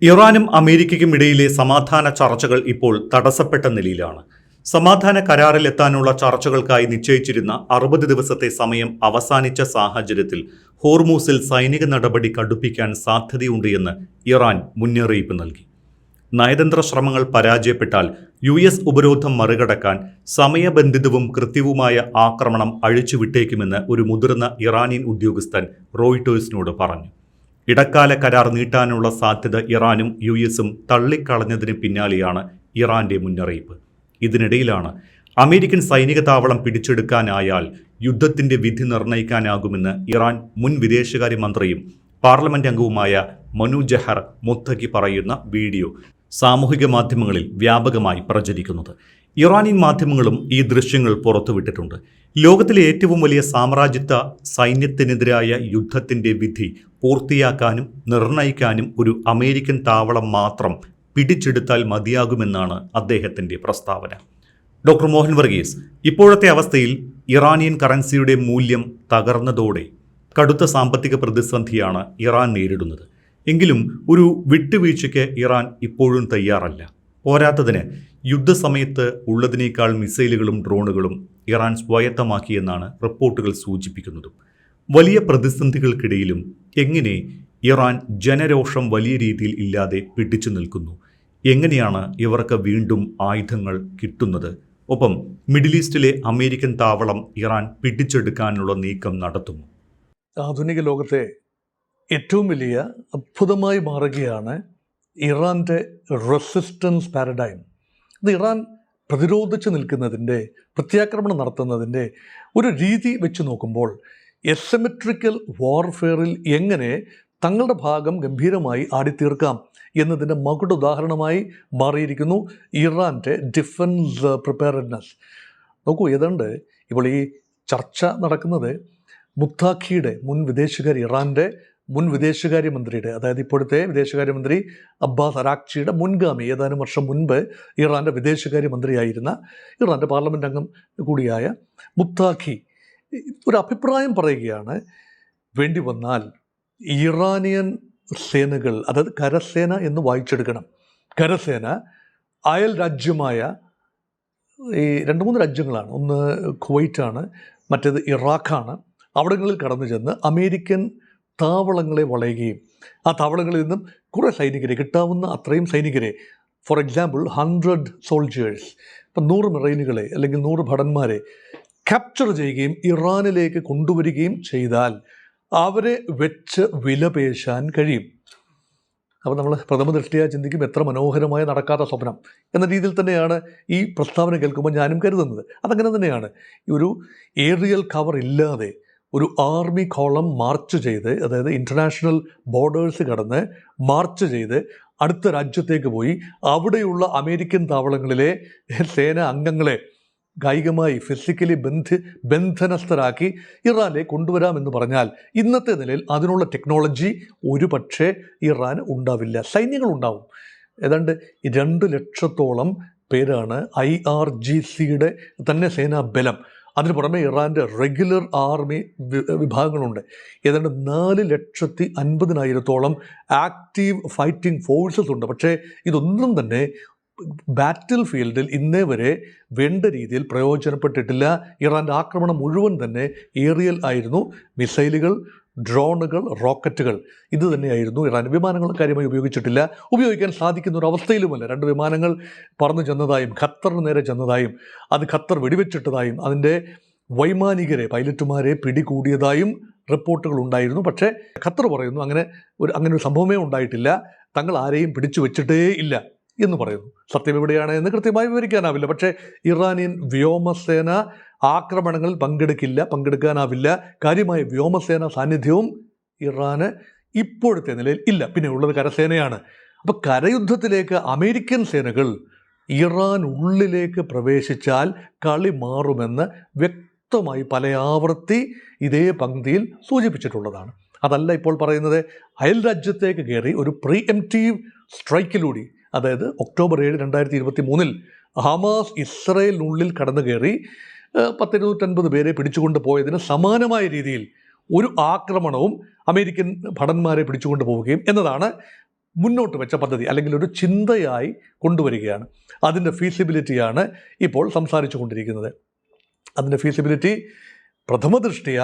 ഇറാനും അമേരിക്കയ്ക്കും ഇടയിലെ സമാധാന ചർച്ചകൾ ഇപ്പോൾ തടസ്സപ്പെട്ട നിലയിലാണ്. സമാധാന കരാറിലെത്താനുള്ള ചർച്ചകൾക്കായി നിശ്ചയിച്ചിരുന്ന 60 ദിവസത്തെ സമയം അവസാനിച്ച സാഹചര്യത്തിൽ ഹോർമൂസിൽ സൈനിക നടപടി കടുപ്പിക്കാൻ സാധ്യതയുണ്ട് എന്ന് ഇറാൻ മുന്നറിയിപ്പ് നൽകി. നയതന്ത്ര ശ്രമങ്ങൾ പരാജയപ്പെട്ടാൽ US ഉപരോധം മറികടക്കാൻ സമയബന്ധിതവും കൃത്യവുമായ ആക്രമണം അഴിച്ചുവിട്ടേക്കുമെന്ന് ഒരു മുതിർന്ന ഇറാനിയൻ ഉദ്യോഗസ്ഥൻ റോയിട്ടേഴ്സിനോട് പറഞ്ഞു. ഇടക്കാല കരാർ നീട്ടാനുള്ള സാധ്യത ഇറാനും US-ഉം തള്ളിക്കളഞ്ഞതിന് പിന്നാലെയാണ് ഇറാന്റെ മുന്നറിയിപ്പ്. ഇതിനിടയിലാണ് അമേരിക്കൻ സൈനിക താവളം പിടിച്ചെടുക്കാനായാൽ യുദ്ധത്തിന്റെ വിധി നിർണ്ണയിക്കാനാകുമെന്ന് ഇറാൻ മുൻ വിദേശകാര്യ മന്ത്രിയും പാർലമെന്റ് അംഗവുമായ മനു ജഹർ മുത്തഖി പറയുന്ന വീഡിയോ സാമൂഹിക മാധ്യമങ്ങളിൽ വ്യാപകമായി പ്രചരിക്കുന്നത്. ഇറാനിയൻ മാധ്യമങ്ങളും ഈ ദൃശ്യങ്ങൾ പുറത്തുവിട്ടിട്ടുണ്ട്. ലോകത്തിലെ ഏറ്റവും വലിയ സാമ്രാജ്യത്വ സൈന്യത്തിനെതിരായ യുദ്ധത്തിന്റെ വിധി പൂർത്തിയാക്കാനും നിർണ്ണയിക്കാനും ഒരു അമേരിക്കൻ താവളം മാത്രം പിടിച്ചെടുത്താൽ മതിയാകുമെന്നാണ് അദ്ദേഹത്തിന്റെ പ്രസ്താവന. ഡോക്ടർ മോഹൻ വർഗീസ്, ഇപ്പോഴത്തെ അവസ്ഥയിൽ ഇറാനിയൻ കറൻസിയുടെ മൂല്യം തകർന്നതോടെ കടുത്ത സാമ്പത്തിക പ്രതിസന്ധിയാണ് ഇറാൻ നേരിടുന്നത്. എങ്കിലും ഒരു വിട്ടുവീഴ്ചയ്ക്ക് ഇറാൻ ഇപ്പോഴും തയ്യാറല്ല. പോരാത്തതിന് യുദ്ധസമയത്ത് ഉള്ളതിനേക്കാൾ മിസൈലുകളും ഡ്രോണുകളും ഇറാൻ സ്വായത്തമാക്കിയെന്നാണ് റിപ്പോർട്ടുകൾ സൂചിപ്പിക്കുന്നത്. വലിയ പ്രതിസന്ധികൾക്കിടയിലും എങ്ങനെ ഇറാൻ ജനരോഷം വലിയ രീതിയിൽ ഇല്ലാതെ പിടിച്ചു നിൽക്കുന്നു? എങ്ങനെയാണ് ഇവർക്ക് വീണ്ടും ആയുധങ്ങൾ കിട്ടുന്നത്? ഒപ്പം മിഡിൽ ഈസ്റ്റിലെ അമേരിക്കൻ താവളം ഇറാൻ പിടിച്ചെടുക്കാനുള്ള നീക്കം നടത്തുമോ? ആധുനിക ലോകത്തെ ഏറ്റവും വലിയ അത്ഭുതമായി മാറുകയാണ് ഇറാൻ്റെ റെസിസ്റ്റൻസ് പാരഡൈം. ഇത് ഇറാൻ പ്രതിരോധിച്ച് നിൽക്കുന്നതിൻ്റെ, പ്രത്യാക്രമണം നടത്തുന്നതിൻ്റെ ഒരു രീതി വെച്ച് നോക്കുമ്പോൾ എസിമെട്രിക്കൽ വാർഫെയറിൽ എങ്ങനെ തങ്ങളുടെ ഭാഗം ഗംഭീരമായി ആടിത്തീർക്കാം എന്നതിൻ്റെ മകുട ഉദാഹരണമായി മാറിയിരിക്കുന്നു ഇറാൻ്റെ ഡിഫൻസ് പ്രിപ്പയർഡ്നെസ്. നോക്കൂ, ഏതാണ്ട് ഇപ്പോൾ ഈ ചർച്ച നടക്കുന്നത് മുത്താഖിയുടെ ഇറാൻ്റെ മുൻ വിദേശകാര്യമന്ത്രിയുടെ, അതായത് ഇപ്പോഴത്തെ വിദേശകാര്യമന്ത്രി അബ്ബാസ് അരാക്ചിയുടെ മുൻഗാമി, ഏതാനും വർഷം മുൻപ് ഇറാൻ്റെ വിദേശകാര്യമന്ത്രിയായിരുന്ന ഇറാൻ്റെ പാർലമെൻറ്റ് അംഗം കൂടിയായ മുത്താഖി ഒരു അഭിപ്രായം പറയുകയാണ്. വേണ്ടി വന്നാൽ ഇറാനിയൻ സേനകൾ, അതായത് കരസേന എന്ന് വായിച്ചെടുക്കണം, കരസേന അയൽ രാജ്യമായ ഈ 2-3 രാജ്യങ്ങളാണ്, ഒന്ന് കുവൈറ്റാണ്, മറ്റേത് ഇറാഖാണ്, അവിടങ്ങളിൽ കടന്നു ചെന്ന് അമേരിക്കൻ താവളങ്ങളെ വളയുകയും ആ താവളങ്ങളിൽ നിന്നും കുറേ സൈനികരെ, കിട്ടാവുന്ന അത്രയും സൈനികരെ, ഫോർ എക്സാമ്പിൾ 100 സോൾജേഴ്സ്, ഇപ്പം 100 മെറൈനുകളെ അല്ലെങ്കിൽ 100 ഭടന്മാരെ ക്യാപ്ചർ ചെയ്യുകയും ഇറാനിലേക്ക് കൊണ്ടുവരികയും ചെയ്താൽ അവരെ വെച്ച് വിലപേശാൻ കഴിയും. അപ്പോൾ നമ്മൾ പ്രഥമ ദൃഷ്ടിയായി ചിന്തിക്കും, എത്ര മനോഹരമായ നടക്കാത്ത സ്വപ്നം എന്ന രീതിയിൽ തന്നെയാണ് ഈ പ്രസ്താവന കേൾക്കുമ്പോൾ ഞാനും കരുതുന്നത്. അതങ്ങനെ തന്നെയാണ്. ഒരു ഏറിയൽ കവർ ഇല്ലാതെ ഒരു ആർമി കോളം മാർച്ച് ചെയ്ത്, അതായത് ഇൻ്റർനാഷണൽ ബോർഡേഴ്സ് കടന്ന് മാർച്ച് ചെയ്ത് അടുത്ത രാജ്യത്തേക്ക് പോയി അവിടെയുള്ള അമേരിക്കൻ താവളങ്ങളിലെ സേന അംഗങ്ങളെ കായികമായി ഫിസിക്കലി ബന്ധനസ്ഥരാക്കി ഇറാനിലേക്ക് കൊണ്ടുവരാമെന്ന് പറഞ്ഞാൽ ഇന്നത്തെ നിലയിൽ അതിനുള്ള ടെക്നോളജി ഒരു പക്ഷേ ഇറാൻ ഉണ്ടാവില്ല. സൈന്യങ്ങളുണ്ടാവും. ഏതാണ്ട് 2 ലക്ഷത്തോളം പേരാണ് IRGCയുടെ തന്നെ സേനാ ബലം. അതിന് പുറമെ ഇറാൻ്റെ റെഗുലർ ആർമി വിഭാഗങ്ങളുണ്ട്. ഏതാണ്ട് 4,50,000-ഓളം ആക്റ്റീവ് ഫൈറ്റിംഗ് ഫോഴ്സസ് ഉണ്ട്. പക്ഷേ ഇതൊന്നും തന്നെ ബാറ്റിൽ ഫീൽഡിൽ ഇന്നേ വരെ വേണ്ട രീതിയിൽ പ്രയോജനപ്പെട്ടിട്ടില്ല. ഇറാൻ്റെ ആക്രമണം മുഴുവൻ തന്നെ ഏറിയൽ ആയിരുന്നു. മിസൈലുകൾ, ഡ്രോണുകൾ, റോക്കറ്റുകൾ, ഇത് തന്നെയായിരുന്നു. ഇറാൻ വിമാനങ്ങൾ കാര്യമായി ഉപയോഗിച്ചിട്ടില്ല, ഉപയോഗിക്കാൻ സാധിക്കുന്ന ഒരു അവസ്ഥയിലുമല്ല. 2 വിമാനങ്ങൾ പറന്നു ചെന്നതായും ഖത്തറിന് നേരെ ചെന്നതായും അത് ഖത്തർ വെടിവെച്ചിട്ടതായും അതിൻ്റെ വൈമാനികരെ, പൈലറ്റുമാരെ പിടികൂടിയതായും റിപ്പോർട്ടുകൾ ഉണ്ടായിരുന്നു. പക്ഷേ ഖത്തർ പറയുന്നു അങ്ങനെ ഒരു സംഭവമേ ഉണ്ടായിട്ടില്ല, തങ്ങൾ ആരെയും പിടിച്ചു വെച്ചിട്ടേ ഇല്ല എന്ന് പറയുന്നു. സത്യം എവിടെയാണ് എന്ന് കൃത്യമായി വിവരിക്കാനാവില്ല. പക്ഷേ ഇറാനിയൻ വ്യോമസേന ആക്രമണങ്ങളിൽ പങ്കെടുക്കാനാവില്ല. കാര്യമായ വ്യോമസേന സാന്നിധ്യവും ഇറാന് ഇപ്പോഴത്തെ നിലയിൽ ഇല്ല. പിന്നെ ഉള്ളത് കരസേനയാണ്. അപ്പോൾ കരയുദ്ധത്തിലേക്ക് അമേരിക്കൻ സേനകൾ ഇറാൻ ഉള്ളിലേക്ക് പ്രവേശിച്ചാൽ കളി മാറുമെന്ന് വ്യക്തമായി പല ആവർത്തി ഇതേ പങ്ക്തിയിൽ സൂചിപ്പിച്ചിട്ടുള്ളതാണ്. അതല്ല ഇപ്പോൾ പറയുന്നത്, അയൽ രാജ്യത്തേക്ക് കയറി ഒരു പ്രീഎംപ്റ്റീവ് സ്ട്രൈക്കിലൂടെ, അതായത് ഒക്ടോബർ 7, 2023 ഹമാസ് ഇസ്രയേലിനുള്ളിൽ കടന്നു കയറി 250 പേരെ പിടിച്ചുകൊണ്ട് പോയതിന് സമാനമായ രീതിയിൽ ഒരു ആക്രമണവും അമേരിക്കൻ ഭടന്മാരെ പിടിച്ചുകൊണ്ട് പോവുകയും എന്നതാണ് മുന്നോട്ട് വെച്ച പദ്ധതി അല്ലെങ്കിൽ ഒരു ചിന്തയായി കൊണ്ടുവരികയാണ്. അതിൻ്റെ ഫീസിബിലിറ്റിയാണ് ഇപ്പോൾ സംസാരിച്ചു കൊണ്ടിരിക്കുന്നത്. അതിൻ്റെ ഫീസിബിലിറ്റി പ്രഥമ ദൃഷ്ടിയ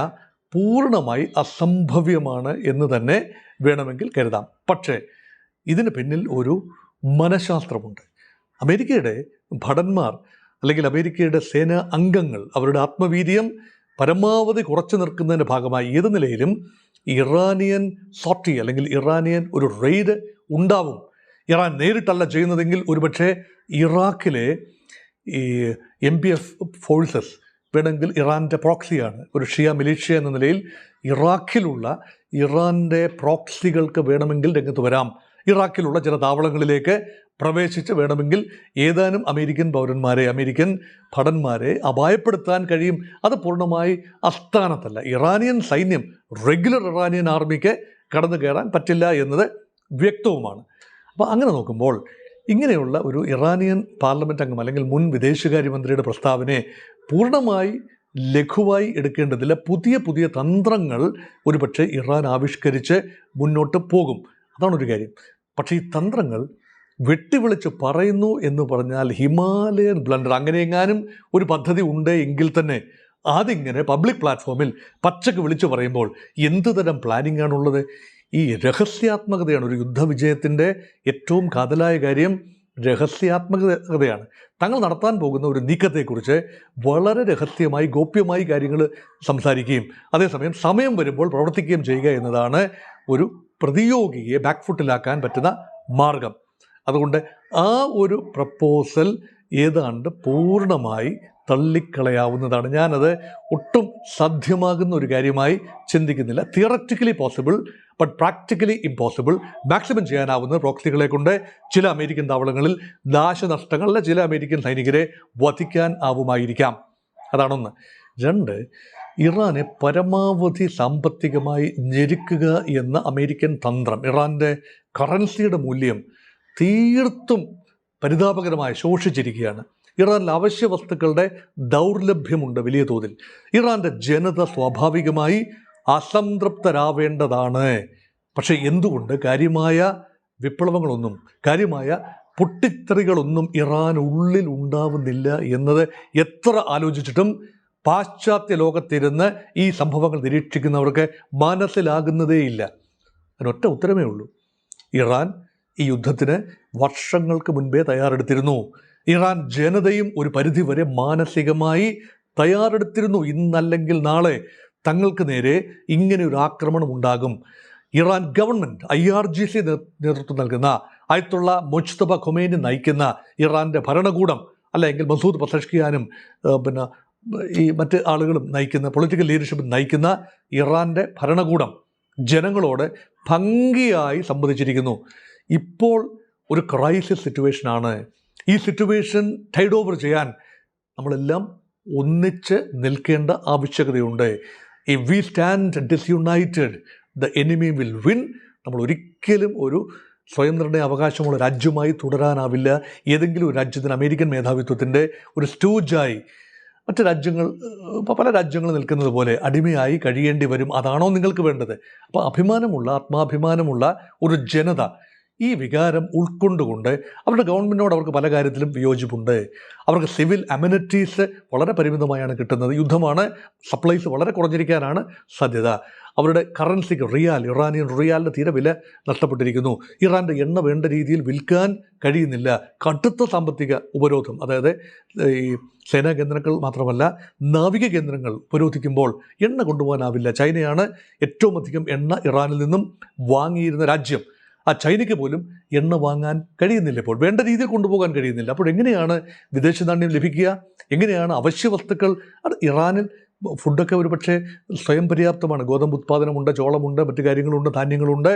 പൂർണ്ണമായി അസംഭവ്യമാണ് എന്ന് തന്നെ വേണമെങ്കിൽ കരുതാം. പക്ഷേ ഇതിന് പിന്നിൽ ഒരു മനഃശാസ്ത്രമുണ്ട്. അമേരിക്കയുടെ ഭടന്മാർ അല്ലെങ്കിൽ അമേരിക്കയുടെ സേനാ അംഗങ്ങൾ അവരുടെ ആത്മവീര്യം പരമാവധി കുറച്ചു നിർക്കുന്നതിൻ്റെ ഭാഗമായി ഏത് നിലയിലും ഇറാനിയൻ സോർട്ടി അല്ലെങ്കിൽ ഇറാനിയൻ ഒരു റെയ്ഡ് ഉണ്ടാവും. ഇറാൻ നേരിട്ടല്ല ചെയ്യുന്നതെങ്കിൽ ഒരുപക്ഷെ ഇറാഖിലെ ഈ MPF ഫോഴ്സസ് വേണമെങ്കിൽ ഇറാൻ്റെ പ്രോക്സിയാണ്. ഒരു ഷിയ മിലീഷ്യ എന്ന നിലയിൽ ഇറാഖിലുള്ള ഇറാൻ്റെ പ്രോക്സികൾക്ക് വേണമെങ്കിൽ രംഗത്ത് വരാം. ഇറാഖിലുള്ള ചില താവളങ്ങളിലേക്ക് പ്രവേശിച്ച് വേണമെങ്കിൽ ഏതാനും അമേരിക്കൻ പൗരന്മാരെ, അമേരിക്കൻ ഭടന്മാരെ അപായപ്പെടുത്താൻ കഴിയും. അത് പൂർണ്ണമായി അസ്ഥാനത്തല്ല. ഇറാനിയൻ സൈന്യം, റെഗുലർ ഇറാനിയൻ ആർമിക്ക് കടന്നു കയറാൻ പറ്റില്ല എന്നത് വ്യക്തവുമാണ്. അപ്പോൾ അങ്ങനെ നോക്കുമ്പോൾ ഇങ്ങനെയുള്ള ഒരു ഇറാനിയൻ പാർലമെൻറ്റ് അംഗം അല്ലെങ്കിൽ മുൻ വിദേശകാര്യമന്ത്രിയുടെ പ്രസ്താവനയെ പൂർണ്ണമായി ലഘുവായി എടുക്കേണ്ടതില്ല. പുതിയ പുതിയ തന്ത്രങ്ങൾ ഒരുപക്ഷെ ഇറാൻ ആവിഷ്കരിച്ച് മുന്നോട്ട് പോകും. അതാണൊരു കാര്യം. പക്ഷേ ഈ തന്ത്രങ്ങൾ വെട്ടിവിളിച്ച് പറയുന്നു എന്ന് പറഞ്ഞാൽ ഹിമാലയൻ ബ്ലണ്ടർ. അങ്ങനെയെങ്ങാനും ഒരു പദ്ധതി ഉണ്ട് എങ്കിൽ തന്നെ അതിങ്ങനെ പബ്ലിക് പ്ലാറ്റ്ഫോമിൽ പച്ചക്ക് വിളിച്ചു പറയുമ്പോൾ എന്ത് തരം പ്ലാനിംഗ് ആണുള്ളത്? ഈ രഹസ്യാത്മകതയാണ് ഒരു യുദ്ധവിജയത്തിൻ്റെ ഏറ്റവും കാതലായ കാര്യം. രഹസ്യാത്മകതയാണ്. തങ്ങൾ നടത്താൻ പോകുന്ന ഒരു നീക്കത്തെക്കുറിച്ച് വളരെ രഹസ്യമായി ഗോപ്യമായി കാര്യങ്ങൾ സംസാരിക്കുകയും അതേസമയം സമയം വരുമ്പോൾ പ്രവർത്തിക്കുകയും ചെയ്യുക എന്നതാണ് ഒരു പ്രതിയോഗിയെ ബാക്ക്ഫുട്ടിലാക്കാൻ പറ്റുന്ന മാർഗം. അതുകൊണ്ട് ആ ഒരു പ്രപ്പോസൽ ഏതാണ്ട് പൂർണ്ണമായി തള്ളിക്കളയാവുന്നതാണ്. ഞാനത് ഒട്ടും സാധ്യമാകുന്ന ഒരു കാര്യമായി ചിന്തിക്കുന്നില്ല. Theoretically possible but practically impossible. Maximum ചെയ്യാനാവുന്ന പ്രോക്സികളെ കൊണ്ട് ചില അമേരിക്കൻ താവളങ്ങളിൽ നാശനഷ്ടങ്ങളിലെ ചില അമേരിക്കൻ സൈനികരെ വധിക്കാൻ ആവുമായിരിക്കാം. അതാണൊന്ന്. രണ്ട്, ഇറാനെ പരമാവധി സാമ്പത്തികമായി ഞെരുക്കുക എന്ന അമേരിക്കൻ തന്ത്രം. ഇറാൻ്റെ കറൻസിയുടെ മൂല്യം തീർത്തും പരിതാപകരമായി ശോഷിച്ചിരിക്കുകയാണ്. ഇറാനിൽ അവശ്യ വസ്തുക്കളുടെ ദൗർലഭ്യമുണ്ട് വലിയ തോതിൽ. ഇറാൻ്റെ ജനത സ്വാഭാവികമായി അസംതൃപ്തരാവേണ്ടതാണ്. പക്ഷേ എന്തുകൊണ്ട് കാര്യമായ വിപ്ലവങ്ങളൊന്നും, കാര്യമായ പൊട്ടിത്തെറികളൊന്നും ഇറാൻ ഉള്ളിൽ ഉണ്ടാവുന്നില്ല എന്നത് എത്ര ആലോചിച്ചിട്ടും പാശ്ചാത്യ ലോകത്തിരുന്ന് ഈ സംഭവങ്ങൾ നിരീക്ഷിക്കുന്നവർക്ക് മനസ്സിലാകുന്നതേയില്ല. അതിനൊറ്റ ഉത്തരമേ ഉള്ളൂ. ഇറാൻ ഈ യുദ്ധത്തിന് വർഷങ്ങൾക്ക് മുൻപേ തയ്യാറെടുത്തിരുന്നു. ഇറാൻ ജനതയും ഒരു പരിധിവരെ മാനസികമായി തയ്യാറെടുത്തിരുന്നു. ഇന്നല്ലെങ്കിൽ നാളെ തങ്ങൾക്ക് നേരെ ഇങ്ങനെ ഒരു ആക്രമണം ഉണ്ടാകും. ഇറാൻ ഗവൺമെൻറ്, IRGC നേതൃത്വം നൽകുന്ന ആയത്തുള്ള മുജ്തബ ഖൊമൈനി നയിക്കുന്ന ഇറാൻ്റെ ഭരണകൂടം, അല്ലെങ്കിൽ മസൂദ് പസഷ്കിയാനും പിന്നെ ഈ മറ്റ് ആളുകളും നയിക്കുന്ന പൊളിറ്റിക്കൽ ലീഡർഷിപ്പ് നയിക്കുന്ന ഇറാൻ്റെ ഭരണകൂടം ജനങ്ങളോട് ഭംഗിയായി സംവദിച്ചിരിക്കുന്നു. ഇപ്പോൾ ഒരു ക്രൈസിസ് സിറ്റുവേഷനാണ്. ഈ സിറ്റുവേഷൻ ടൈഡ് ഓവർ ചെയ്യാൻ നമ്മളെല്ലാം ഒന്നിച്ച് നിൽക്കേണ്ട ആവശ്യകതയുണ്ട്. If we stand disunited the enemy will win. നമ്മൾ ഒരിക്കലും ഒരു സ്വയം നിർണയ അവകാശമുള്ള രാജ്യമായി തുടരാനാവില്ല. ഏതെങ്കിലും ഒരു രാജ്യത്തിന് അമേരിക്കൻ മേധാവിത്വത്തിൻ്റെ ഒരു സ്റ്റൂജായി മറ്റ് രാജ്യങ്ങൾ, പല രാജ്യങ്ങൾ നിൽക്കുന്നത് പോലെ അടിമയായി കഴിയേണ്ടി വരും. അതാണോ നിങ്ങൾക്ക് വേണ്ടത്? അപ്പോൾ അഭിമാനമുള്ള, ആത്മാഭിമാനമുള്ള ഒരു ജനത ഈ വികാരം ഉൾക്കൊണ്ടുകൊണ്ട് അവരുടെ ഗവൺമെൻറ്റിനോട് അവർക്ക് പല കാര്യത്തിലും വിയോജിപ്പുണ്ട്. അവർക്ക് സിവിൽ അമ്യൂണിറ്റീസ് വളരെ പരിമിതമായാണ് കിട്ടുന്നത്. യുദ്ധമാണ്, സപ്ലൈസ് വളരെ കുറഞ്ഞിരിക്കാനാണ് സാധ്യത. അവരുടെ കറൻസിക്ക് റിയാൽ, ഇറാനിയൻ റിയാലിൻ്റെ തീരെ വില നഷ്ടപ്പെട്ടിരിക്കുന്നു. ഇറാൻ്റെ എണ്ണ വേണ്ട രീതിയിൽ വിൽക്കാൻ കഴിയുന്നില്ല. കടുത്ത സാമ്പത്തിക ഉപരോധം, അതായത് ഈ സേനാ കേന്ദ്രങ്ങൾ മാത്രമല്ല നാവിക കേന്ദ്രങ്ങൾ ഉപരോധിക്കുമ്പോൾ എണ്ണ കൊണ്ടുപോകാനാവില്ല. ചൈനയാണ് ഏറ്റവും അധികം എണ്ണ ഇറാനിൽ നിന്നും വാങ്ങിയിരുന്ന രാജ്യം. ആ ചൈനയ്ക്ക് പോലും എണ്ണ വാങ്ങാൻ കഴിയുന്നില്ല, ഇപ്പോൾ വേണ്ട രീതിയിൽ കൊണ്ടുപോകാൻ കഴിയുന്നില്ല. അപ്പോൾ എങ്ങനെയാണ് വിദേശ നാണ്യം ലഭിക്കുക? എങ്ങനെയാണ് അവശ്യ വസ്തുക്കൾ? അത് ഇറാനിൽ ഫുഡൊക്കെ ഒരു പക്ഷേ സ്വയം പര്യാപ്തമാണ്. ഗോതമ്പ് ഉത്പാദനമുണ്ട്, ചോളമുണ്ട്, മറ്റു കാര്യങ്ങളുണ്ട്, ധാന്യങ്ങളുണ്ട്,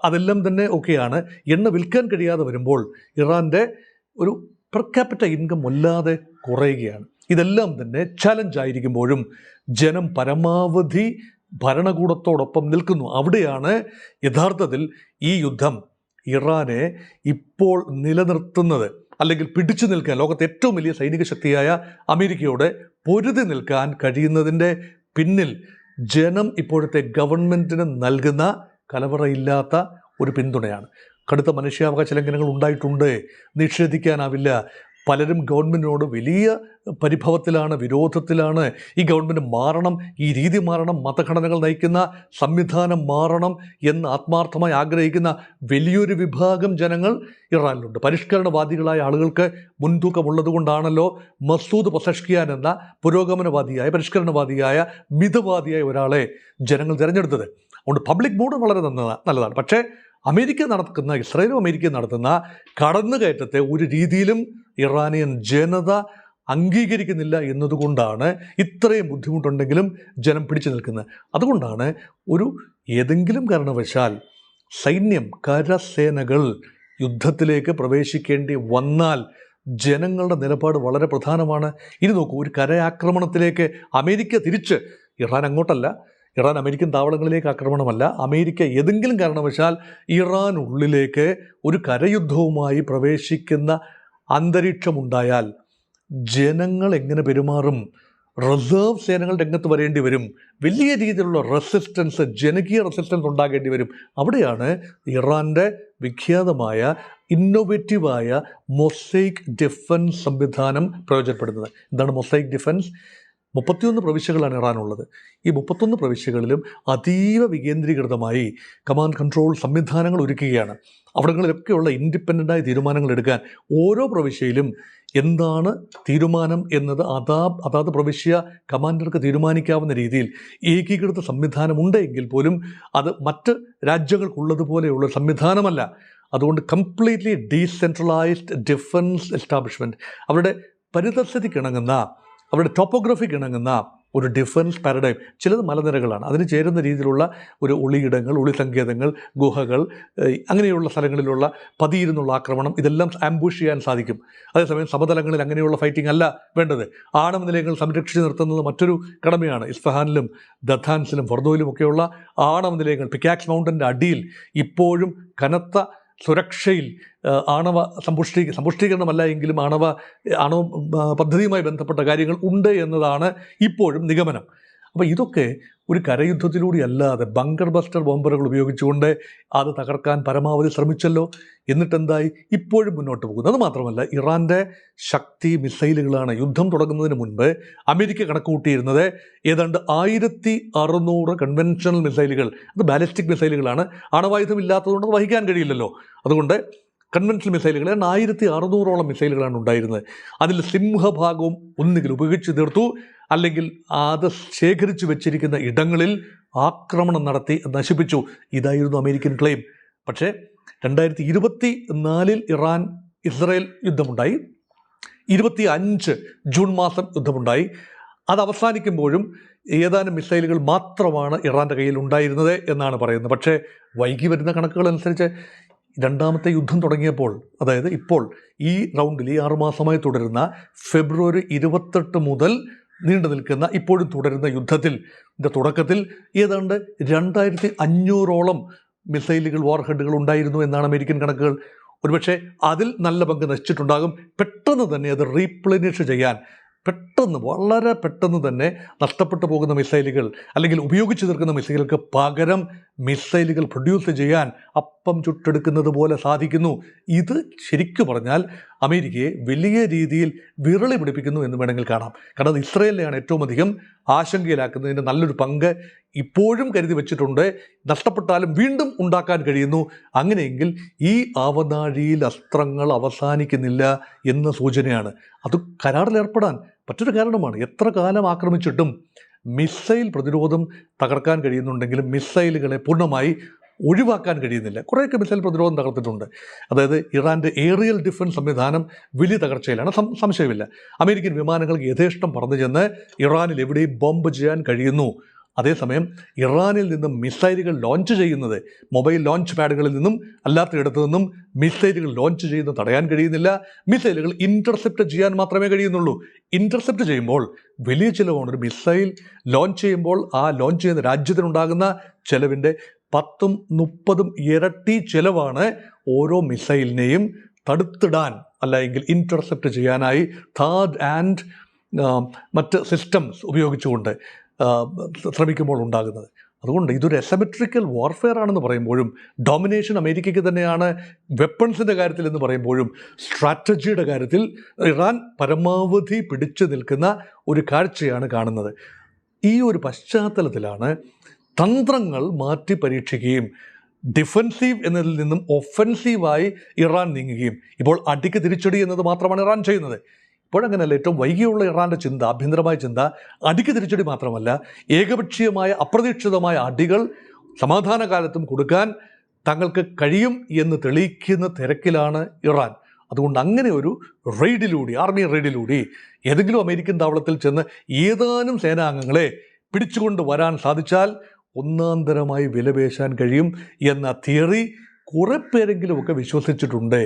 അതെല്ലാം തന്നെ ഒക്കെയാണ്. എണ്ണ വിൽക്കാൻ കഴിയാതെ വരുമ്പോൾ ഇറാൻ്റെ ഒരു പെർ ക്യാപിറ്റ ഇൻകം വല്ലാതെ കുറയുകയാണ്. ഇതെല്ലാം തന്നെ ചലഞ്ചായിരിക്കുമ്പോഴും ജനം പരമാവധി ഭരണകൂടത്തോടൊപ്പം നിൽക്കുന്നു. അവിടെയാണ് യഥാർത്ഥത്തിൽ ഈ യുദ്ധം ഇറാനെ ഇപ്പോൾ നിലനിർത്തുന്നത്. അല്ലെങ്കിൽ പിടിച്ചു നിൽക്കാൻ ലോകത്തെ ഏറ്റവും വലിയ സൈനിക ശക്തിയായ അമേരിക്കയോട് പൊരുതി നിൽക്കാൻ കഴിയുന്നതിൻ്റെ പിന്നിൽ ജനം ഇപ്പോഴത്തെ ഗവൺമെൻറ്റിന് നൽകുന്ന കലവറയില്ലാത്ത ഒരു പിന്തുണയാണ്. കടുത്ത മനുഷ്യാവകാശ ലംഘനങ്ങൾ ഉണ്ടായിട്ടുണ്ട്, നിഷേധിക്കാനാവില്ല. പലരും ഗവൺമെൻറ്റിനോട് വലിയ പരിഭവത്തിലാണ്, വിരോധത്തിലാണ്. ഈ ഗവൺമെൻറ് മാറണം, ഈ രീതി മാറണം, മതഘടനകൾ നയിക്കുന്ന സംവിധാനം മാറണം എന്ന് ആത്മാർത്ഥമായി ആഗ്രഹിക്കുന്ന വലിയൊരു വിഭാഗം ജനങ്ങൾ ഇറാനിലുണ്ട്. പരിഷ്കരണവാദികളായ ആളുകൾക്ക് മുൻതൂക്കമുള്ളത് കൊണ്ടാണല്ലോ മസൂദ് പെസഷ്കിയാൻ എന്ന പുരോഗമനവാദിയായ, പരിഷ്കരണവാദിയായ, മിതവാദിയായ ഒരാളെ ജനങ്ങൾ തിരഞ്ഞെടുത്തത്. അതുകൊണ്ട് പബ്ലിക് മൂഡ് വളരെ നല്ലതാണ്. പക്ഷേ ഇസ്രായേലും അമേരിക്കയും നടത്തുന്ന കടന്നുകയറ്റത്തെ ഒരു രീതിയിലും ഇറാനിയൻ ജനത അംഗീകരിക്കുന്നില്ല എന്നതുകൊണ്ടാണ് ഇത്രയും ബുദ്ധിമുട്ടുണ്ടെങ്കിലും ജനം പിടിച്ചു നിൽക്കുന്നത്. അതുകൊണ്ടാണ് ഏതെങ്കിലും കാരണവശാൽ സൈന്യം, കരസേനകൾ യുദ്ധത്തിലേക്ക് പ്രവേശിക്കേണ്ടി വന്നാൽ ജനങ്ങളുടെ നിലപാട് വളരെ പ്രധാനമാണ്. ഇനി നോക്കൂ, ഒരു കരയാക്രമണത്തിലേക്ക് അമേരിക്ക തിരിച്ച്, ഇറാൻ അങ്ങോട്ടല്ല, ഇറാൻ അമേരിക്കൻ താവളങ്ങളിലേക്ക് ആക്രമണമല്ല, അമേരിക്ക ഏതെങ്കിലും കാരണവശാൽ ഇറാൻ ഉള്ളിലേക്ക് ഒരു കരയുദ്ധവുമായി പ്രവേശിക്കുന്ന അന്തരീക്ഷമുണ്ടായാൽ ജനങ്ങൾ എങ്ങനെ പെരുമാറും? റിസർവ് സേനകൾ രംഗത്ത് വരേണ്ടി വരും. വലിയ രീതിയിലുള്ള റെസിസ്റ്റൻസ്, ജനകീയ റെസിസ്റ്റൻസ് ഉണ്ടാകേണ്ടി വരും. അവിടെയാണ് ഇറാൻ്റെ വിഖ്യാതമായ ഇന്നോവേറ്റീവായ മൊസൈക്ക് ഡിഫൻസ് സംവിധാനം പ്രയോജനപ്പെടുന്നത്. എന്താണ് മൊസൈക്ക് ഡിഫൻസ്? 31 പ്രവിശ്യകളാണ് ഇറാനുള്ളത്. ഈ 31 പ്രവിശ്യകളിലും അതീവ വികേന്ദ്രീകൃതമായി കമാൻഡ് കൺട്രോൾ സംവിധാനങ്ങൾ ഒരുക്കുകയാണ്. അവിടങ്ങളിലൊക്കെയുള്ള ഇൻഡിപെൻഡൻ്റായ തീരുമാനങ്ങൾ എടുക്കാൻ ഓരോ പ്രവിശ്യയിലും എന്താണ് തീരുമാനം എന്നത് അതാത് പ്രവിശ്യ കമാൻഡർക്ക് തീരുമാനിക്കാവുന്ന രീതിയിൽ ഏകീകൃത സംവിധാനമുണ്ട് എങ്കിൽ പോലും അത് മറ്റ് രാജ്യങ്ങൾക്കുള്ളതുപോലെയുള്ള സംവിധാനമല്ല. അതുകൊണ്ട് കംപ്ലീറ്റ്ലി ഡീസെൻട്രലൈസ്ഡ് ഡിഫൻസ് എസ്റ്റാബ്ലിഷ്മെൻറ്റ്, അവരുടെ പരിതസ്ഥിതിക്കിണങ്ങുന്ന, അവരുടെ ടോപ്പോഗ്രഫിക്ക് ഇണങ്ങുന്ന ഒരു ഡിഫൻസ് പാരഡൈം. ചിലത് മലനിരകളാണ്, അതിന് ചേരുന്ന രീതിയിലുള്ള ഒരു ഒളിയിടങ്ങൾ, ഒളിസങ്കേതങ്ങൾ, ഗുഹകൾ, അങ്ങനെയുള്ള സ്ഥലങ്ങളിലുള്ള പതിയിരുന്നുള്ള ആക്രമണം, ഇതെല്ലാം ആംബുഷ് ചെയ്യാൻ സാധിക്കും. അതേസമയം സമതലങ്ങളിൽ അങ്ങനെയുള്ള ഫൈറ്റിംഗ് അല്ല വേണ്ടത്. ആണവ നിലയങ്ങൾ സംരക്ഷിച്ച് നിർത്തുന്നത് മറ്റൊരു കടമയാണ്. ഇസ്ഫഹാനിലും ദഥാൻസിലും ഫർദോയിലും ഒക്കെയുള്ള ആണവ നിലയങ്ങൾ, പിക്കാക്സ് മൗണ്ടൻ്റെ അടിയിൽ ഇപ്പോഴും കനത്ത സുരക്ഷയിൽ ആണവ സമ്പുഷ്ടീകരണമല്ല എങ്കിലും ആണവ പദ്ധതിയുമായി ബന്ധപ്പെട്ട കാര്യങ്ങൾ ഉണ്ട് എന്നതാണ് ഇപ്പോഴും നിഗമനം. അപ്പോൾ ഇതൊക്കെ ഒരു കരയുദ്ധത്തിലൂടെ അല്ലാതെ ബങ്കർ ബസ്റ്റർ ബോംബറുകൾ ഉപയോഗിച്ചുകൊണ്ട് അത് തകർക്കാൻ പരമാവധി ശ്രമിച്ചല്ലോ. എന്നിട്ടെന്തായി? ഇപ്പോഴും മുന്നോട്ട് പോകുന്നത്. മാത്രമല്ല, ഇറാൻ്റെ ശക്തി മിസൈലുകളാണ്. യുദ്ധം തുടങ്ങുന്നതിന് മുൻപ് അമേരിക്ക കണക്കുകൂട്ടിയിരുന്നത് ഏതാണ്ട് 1600 കൺവെൻഷണൽ മിസൈലുകൾ, അത് ബാലിസ്റ്റിക് മിസൈലുകളാണ്. അണവായുധം ഇല്ലാത്തതുകൊണ്ട് അത് വഹിക്കാൻ കഴിയില്ലല്ലോ. അതുകൊണ്ട് കൺവെൻഷണൽ മിസൈലുകൾ 1600ഓളം മിസൈലുകളാണ് ഉണ്ടായിരുന്നത്. അതിൽ സിംഹഭാഗവും ഒന്നുകിൽ ഉപയോഗിച്ച് തീർത്തു, അല്ലെങ്കിൽ അത് ശേഖരിച്ചു വെച്ചിരിക്കുന്ന ഇടങ്ങളിൽ ആക്രമണം നടത്തി നശിപ്പിച്ചു. ഇതായിരുന്നു അമേരിക്കൻ ക്ലെയിം. പക്ഷേ 2024 ഇറാൻ ഇസ്രായേൽ യുദ്ധമുണ്ടായി. 25 ജൂൺ മാസം യുദ്ധമുണ്ടായി. അത് അവസാനിക്കുമ്പോഴും ഏതാനും മിസൈലുകൾ മാത്രമാണ് ഇറാൻ്റെ കയ്യിൽ ഉണ്ടായിരുന്നത് എന്നാണ് പറയുന്നത്. പക്ഷേ വൈകി വരുന്ന കണക്കുകൾ അനുസരിച്ച് രണ്ടാമത്തെ യുദ്ധം തുടങ്ങിയപ്പോൾ, അതായത് ഇപ്പോൾ ഈ റൗണ്ടിൽ ഈ 6 മാസമായി തുടരുന്ന ഫെബ്രുവരി 28 മുതൽ നീണ്ടു നിൽക്കുന്ന, ഇപ്പോഴും തുടരുന്ന യുദ്ധത്തിൽ തുടക്കത്തിൽ ഏതാണ്ട് 2500ഓളം മിസൈലുകൾ, വാർഹെഡുകൾ ഉണ്ടായിരുന്നു എന്നാണ് അമേരിക്കൻ കണക്കുകൾ. ഒരുപക്ഷെ അതിൽ നല്ല പങ്ക് നശിച്ചിട്ടുണ്ടാകും. പെട്ടെന്ന് തന്നെ അത് റീപ്ലനിഷ് ചെയ്യാൻ, വളരെ പെട്ടെന്ന് തന്നെ നഷ്ടപ്പെട്ടു പോകുന്ന മിസൈലുകൾ, അല്ലെങ്കിൽ ഉപയോഗിച്ച് തീർക്കുന്ന മിസൈലുകൾക്ക് പകരം മിസൈലുകൾ പ്രൊഡ്യൂസ് ചെയ്യാൻ അപ്പം ചുട്ടെടുക്കുന്നത് പോലെ സാധിക്കുന്നു. ഇത് ശരിക്കു പറഞ്ഞാൽ അമേരിക്കയെ വലിയ രീതിയിൽ വിരളി പിടിപ്പിക്കുന്നു എന്ന് വേണമെങ്കിൽ കാണാം. കാരണം അത് ഇസ്രായേലിനെയാണ് ഏറ്റവും അധികം ആശങ്കയിലാക്കുന്നതിൻ്റെ നല്ലൊരു പങ്ക് ഇപ്പോഴും കരുതി വച്ചിട്ടുണ്ട്. നഷ്ടപ്പെട്ടാലും വീണ്ടും ഉണ്ടാക്കാൻ കഴിയുന്നു. അങ്ങനെയെങ്കിൽ ഈ ആവനാഴിയിൽ അസ്ത്രങ്ങൾ അവസാനിക്കുന്നില്ല എന്ന സൂചനയാണ്. അത് കരാറിലേർപ്പെടാൻ മറ്റൊരു കാരണമാണ്. എത്ര കാലം ആക്രമിച്ചിട്ടും മിസൈൽ പ്രതിരോധം തകർക്കാൻ കഴിയുന്നുണ്ടെങ്കിലും മിസൈലുകളെ പൂർണ്ണമായി ഒഴിവാക്കാൻ കഴിയുന്നില്ല. കുറേയൊക്കെ മിസൈൽ പ്രതിരോധം തകർത്തിട്ടുണ്ട്. അതായത് ഇറാൻ്റെ ഏറിയൽ ഡിഫൻസ് സംവിധാനം വലിയ തകർച്ചയിലാണ്, സംശയമില്ല. അമേരിക്കൻ വിമാനങ്ങൾക്ക് യഥേഷ്ടം പറന്നു ചെന്ന് ഇറാനിൽ എവിടെയും ബോംബ് ചെയ്യാൻ കഴിയുന്നു. അതേസമയം ഇറാനിൽ നിന്നും മിസൈലുകൾ ലോഞ്ച് ചെയ്യുന്നത്, മൊബൈൽ ലോഞ്ച് പാഡുകളിൽ നിന്നും അല്ലാത്തയിടത്തു നിന്നും മിസൈലുകൾ ലോഞ്ച് ചെയ്യുന്നത് തടയാൻ കഴിയുന്നില്ല. മിസൈലുകൾ ഇൻ്റർസെപ്റ്റ് ചെയ്യാൻ മാത്രമേ കഴിയുന്നുള്ളൂ. ഇൻ്റർസെപ്റ്റ് ചെയ്യുമ്പോൾ വലിയ ചിലവാണ്. ഒരു മിസൈൽ ലോഞ്ച് ചെയ്യുമ്പോൾ ആ ലോഞ്ച് ചെയ്യുന്ന രാജ്യത്തിനുണ്ടാകുന്ന ചിലവിൻ്റെ 10-30 ഇരട്ടി ചിലവാണ് ഓരോ മിസൈലിനെയും തടുത്തിടാൻ, അല്ലെങ്കിൽ ഇൻ്റർസെപ്റ്റ് ചെയ്യാനായി തേർഡ് ആൻഡ് മറ്റ് സിസ്റ്റംസ് ഉപയോഗിച്ചുകൊണ്ട് ശ്രമിക്കുമ്പോൾ ഉണ്ടാകുന്നത്. അതുകൊണ്ട് ഇതൊരു അസിമെട്രിക്കൽ വാർഫെയർ ആണെന്ന് പറയുമ്പോഴും, ഡോമിനേഷൻ അമേരിക്കയ്ക്ക് തന്നെയാണ് വെപ്പൺസിൻ്റെ കാര്യത്തിൽ എന്ന് പറയുമ്പോഴും, സ്ട്രാറ്റജിയുടെ കാര്യത്തിൽ ഇറാൻ പരമാവധി പിടിച്ചു നിൽക്കുന്ന ഒരു കാഴ്ചയാണ് കാണുന്നത്. ഈ ഒരു പശ്ചാത്തലത്തിലാണ് തന്ത്രങ്ങൾ മാറ്റി പരീക്ഷിക്കുകയും ഡിഫൻസീവ് എന്നതിൽ നിന്നും ഒഫൻസീവായി ഇറാൻ നീങ്ങുകയും ഇപ്പോൾ അടിക്ക് തിരിച്ചടി എന്നത് മാത്രമാണ് ഇറാൻ ചെയ്യുന്നത്. ഇപ്പോഴങ്ങനെയല്ല. ഏറ്റവും വൈകിയുള്ള ഇറാൻ്റെ ചിന്ത, ആഭ്യന്തരമായ ചിന്ത അടിക്ക് തിരിച്ചടി മാത്രമല്ല, ഏകപക്ഷീയമായ അപ്രതീക്ഷിതമായ അടികൾ സമാധാനകാലത്തും കൊടുക്കാൻ തങ്ങൾക്ക് കഴിയും എന്ന് തെളിയിക്കുന്ന തിരക്കിലാണ് ഇറാൻ. അതുകൊണ്ട് അങ്ങനെ ഒരു റെയ്ഡിലൂടെ, ആർമി റെയ്ഡിലൂടെ ഏതെങ്കിലും അമേരിക്കൻ താവളത്തിൽ ചെന്ന് ഏതാനും സേനാംഗങ്ങളെ പിടിച്ചുകൊണ്ട് വരാൻ സാധിച്ചാൽ ഒന്നാന്തരമായി വിലപേശാൻ കഴിയും എന്ന തിയറി കുറേ പേരെങ്കിലുമൊക്കെ വിശ്വസിച്ചിട്ടുണ്ട്.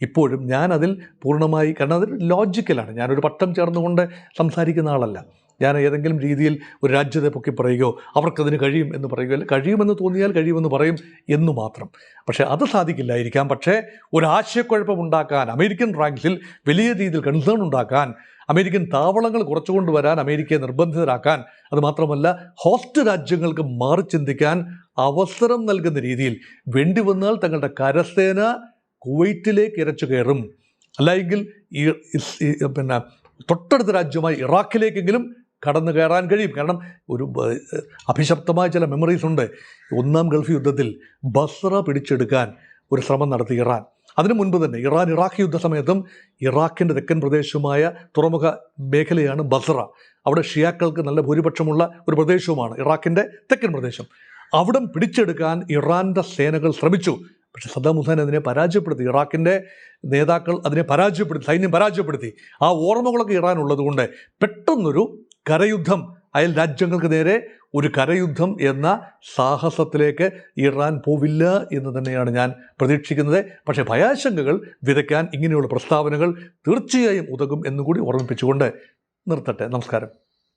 ഇപ്പോഴും ഞാനതിൽ പൂർണ്ണമായി, കാരണം അതൊരു ലോജിക്കലാണ്. ഞാനൊരു പട്ടം ചേർന്നുകൊണ്ട് സംസാരിക്കുന്ന ആളല്ല. ഞാൻ ഏതെങ്കിലും രീതിയിൽ ഒരു രാജ്യത്തെ പൊക്കി പറയുകയോ അവർക്കതിന് കഴിയും എന്ന് പറയുകയോ, അല്ല കഴിയുമെന്ന് തോന്നിയാൽ കഴിയുമെന്ന് പറയും എന്നു മാത്രം. പക്ഷേ അത് സാധിക്കില്ലായിരിക്കാം. പക്ഷേ ഒരു ആശയക്കുഴപ്പമുണ്ടാക്കാൻ, അമേരിക്കൻ റാങ്ക്സിൽ വലിയ രീതിയിൽ കൺസേൺ ഉണ്ടാക്കാൻ, അമേരിക്കൻ താവളങ്ങൾ കുറച്ചുകൊണ്ട് വരാൻ അമേരിക്കയെ നിർബന്ധിതരാക്കാൻ, അതുമാത്രമല്ല ഹോസ്റ്റ് രാജ്യങ്ങൾക്ക് മാറി ചിന്തിക്കാൻ അവസരം നൽകുന്ന രീതിയിൽ വേണ്ടി വന്നാൽ തങ്ങളുടെ കരസേന കുവൈറ്റിലേക്ക് ഇരച്ചു കയറും, അല്ലെങ്കിൽ പിന്നെ തൊട്ടടുത്ത രാജ്യമായി ഇറാഖിലേക്കെങ്കിലും കടന്നു കയറാൻ കഴിയും. കാരണം ഒരു അഭിശപ്തമായ ചില മെമ്മറീസ് ഉണ്ട്. ഒന്നാം ഗൾഫ് യുദ്ധത്തിൽ ബസ്ര പിടിച്ചെടുക്കാൻ ഒരു ശ്രമം നടത്തി ഇറാൻ. അതിനു മുൻപ് തന്നെ ഇറാൻ ഇറാഖ് യുദ്ധ സമയത്തും ഇറാഖിൻ്റെ തെക്കൻ പ്രദേശമായ തുറമുഖ മേഖലയാണ് ബസ്ര. അവിടെ ഷിയാക്കൾക്ക് നല്ല ഭൂരിപക്ഷമുള്ള ഒരു പ്രദേശവുമാണ് ഇറാഖിൻ്റെ തെക്കൻ പ്രദേശം. അവിടം പിടിച്ചെടുക്കാൻ ഇറാൻ്റെ സേനകൾ ശ്രമിച്ചു. പക്ഷേ സദ്ദാം ഹുസൈൻ അതിനെ പരാജയപ്പെടുത്തി. ഇറാഖിൻ്റെ നേതാക്കൾ അതിനെ പരാജയപ്പെടുത്തി, സൈന്യം പരാജയപ്പെടുത്തി. ആ ഓർമ്മകളൊക്കെ ഇറാൻ ഉള്ളതുകൊണ്ട് പെട്ടെന്നൊരു കരയുദ്ധം, അയൽ രാജ്യങ്ങൾക്ക് നേരെ ഒരു കരയുദ്ധം എന്ന സാഹസത്തിലേക്ക് ഇറാൻ പോവില്ല എന്ന് തന്നെയാണ് ഞാൻ പ്രതീക്ഷിക്കുന്നത്. പക്ഷേ ഭയാശങ്കകൾ വിതയ്ക്കാൻ ഇങ്ങനെയുള്ള പ്രസ്താവനകൾ തീർച്ചയായും ഉതകും എന്നുകൂടി ഓർമ്മിപ്പിച്ചുകൊണ്ട് നിർത്തട്ടെ. നമസ്കാരം.